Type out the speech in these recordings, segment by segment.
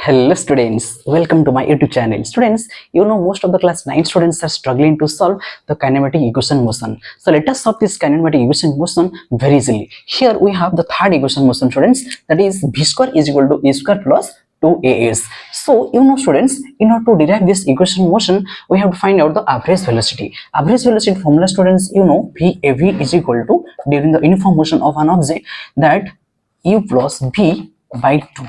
Hello students, welcome to my YouTube channel. Students, you know most of the class 9 students are struggling to solve the kinematic equation motion. So let us solve this kinematic equation motion very easily. Here we have the third equation motion, students, that is v square is equal to e square plus 2as. So you know students, in order to derive this equation motion, we have to find out the average velocity. Average velocity formula, students, you know VAV is equal to, during the uniform motion of an object, that u plus v by 2.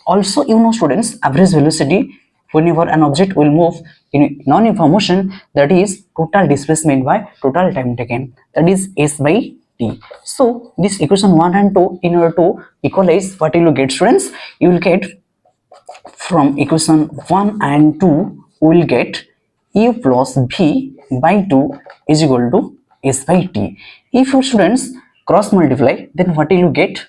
Also, you know students, average velocity whenever an object will move in non-uniform motion, that is total displacement by total time taken, that is s by t. So this equation 1 and 2, in order to equalize, what you will get, students? You will get from equation 1 and 2, we will get u plus v by 2 is equal to s by t. If you students cross multiply, then what will you get?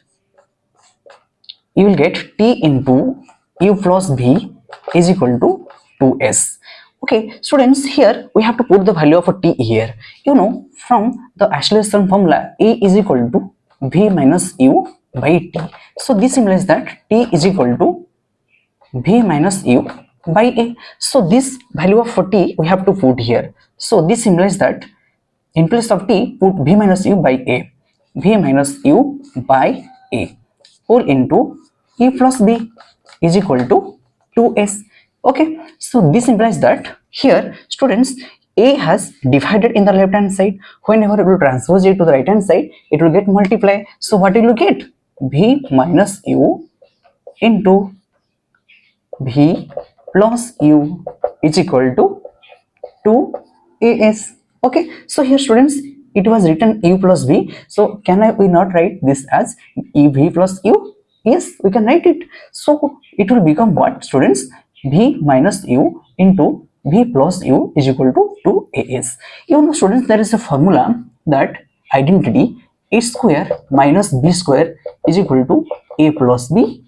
You will get t into u plus v is equal to 2s. Okay students, here we have to put the value of a t here. You know, from the acceleration formula, a is equal to v minus u by t. So this implies that t is equal to v minus u by a. So this value of t we have to put here. So this implies that in place of t, put v minus u by a, v minus u by a, whole into e plus b is equal to 2s. Okay, so this implies that here, students, a has divided in the left hand side. Whenever it will transpose it to the right hand side, it will get multiply. So what will you get? V minus u into v plus u is equal to 2as. Okay, so here students, it was written u plus v. So we not write this as v plus u? Yes, we can write it. So it will become what, students? V minus u into v plus u is equal to 2as. You know students, there is a formula that identity a square minus b square is equal to a plus b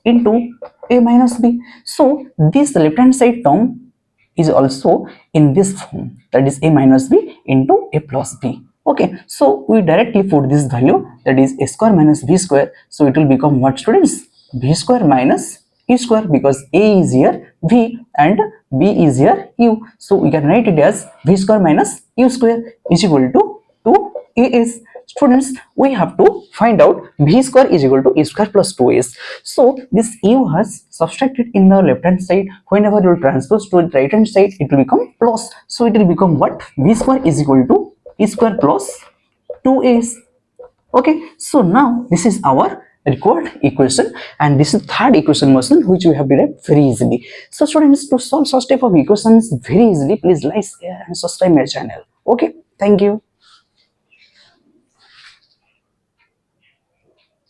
into a minus b. So this left hand side term is also in this form, that is a minus b into a plus b. Okay, so we directly put this value, that is a square minus b square. So it will become what, students? B square minus u square, because a is here v and b is here u. So we can write it as v square minus u square is equal to 2as. Students, we have to find out v square is equal to e square plus 2as. So this u has subtracted in the left hand side. Whenever you will transpose to the right hand side, it will become plus. So it will become what? V square is equal to e square plus 2as. Okay, so now this is our required equation, and this is third equation motion which we have derived very easily. So students, to solve such type of equations very easily, please like, share and subscribe my channel. Okay, thank you.